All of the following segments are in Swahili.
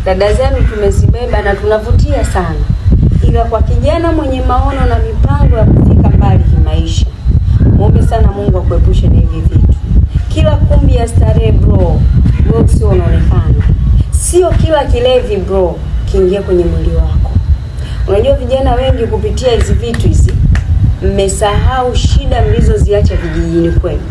Dada zenu tumezibeba na tunavutia sana. Ila kwa kijana mwenye maono na mipango ya kufika mbali kimaisha, muombe sana Mungu akuepushe na hivi vitu. Kila kumbi ya starehe bro, wewe sio unaonekana. Sio kila kilevi bro kiingia kwenye mwili wako. Unajua vijana wengi kupitia hizi vitu hizi mmesahau shida mlizoziacha vijijini kwenu.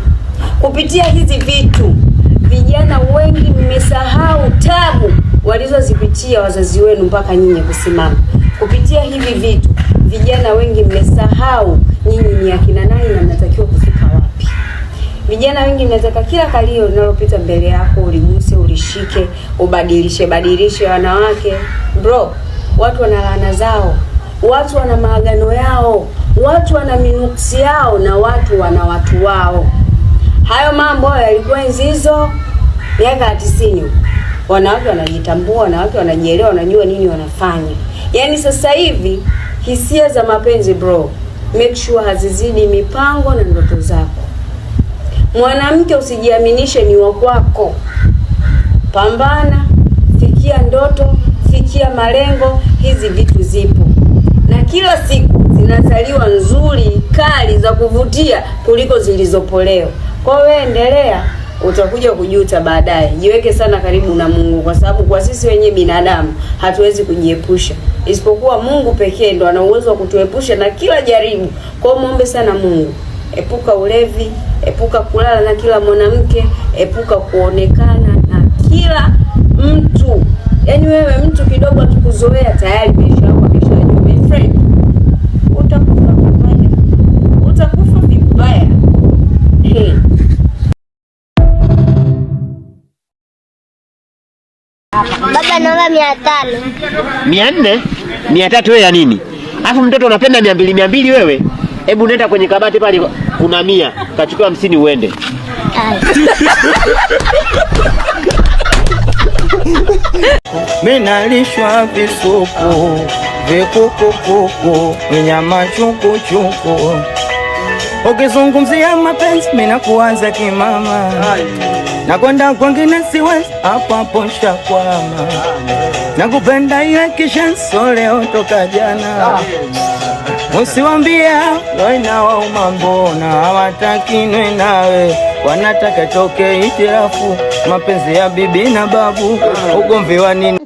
Kupitia hizi vitu vijana wengi mmesahau tabu walizozipitia wazazi wenu mpaka nyinyi kusimama. Kupitia hivi vitu vijana wengi mmesahau nyinyi ni akina nani na mnatakiwa kufika wapi. Vijana wengi mnataka kila kalio linalopita mbele yako uliguse, ulishike, badilishe wanawake. Bro, watu wana laana zao, watu wana maagano yao, watu wana minuksi yao na watu wana watu wao. Hayo mambo yalikuwa enzi hizo miaka ya 90. Wanawake wanajitambua, wanawake wanajielewa, wanajua nini wanafanya. Yaani sasa hivi hisia za mapenzi bro, make sure hazizidi mipango na ndoto zako. Mwanamke usijiaminishe ni wa kwako. Pambana, fikia ndoto, fikia malengo, hizi vitu zipo. Na kila siku zinazaliwa nzuri, kali za kuvutia kuliko zilizopolewa. Kwa wewe endelea, utakuja kujuta baadaye. Jiweke sana karibu na Mungu kwa sababu kwa sisi wenyewe binadamu hatuwezi kujiepusha. Isipokuwa Mungu pekee ndo ana uwezo wa kutuepusha na kila jaribu. Kwa hiyo muombe sana Mungu. Epuka ulevi, epuka kulala na kila mwanamke, epuka kuonekana na kila mtu. Yaani wewe mtu kidogo akikuzoea tayari maisha yako ameshajua. My friend, utakufa vibaya. Utakufa vibaya. Hey. Baba naomba 500. 400? 300 wewe ya nini? Alafu mtoto unapenda 200 wewe? Hebu nenda kwenye kabati pale kuna 100, kachukua 50 uende. Menalishwa visuku, vikukukuku, nyama chuku chuku. Ukizungumzia mapenzi mimi kuanza kimama. Nakwenda kwingine siwezi hapo shakwama. Nakupenda ile kishenso leo toka jana. Usiwambia waina wa umambona hawataki nwe nawe, wanataka toke itirafu mapenzi ya bibi na babu, ugomvi wa nini?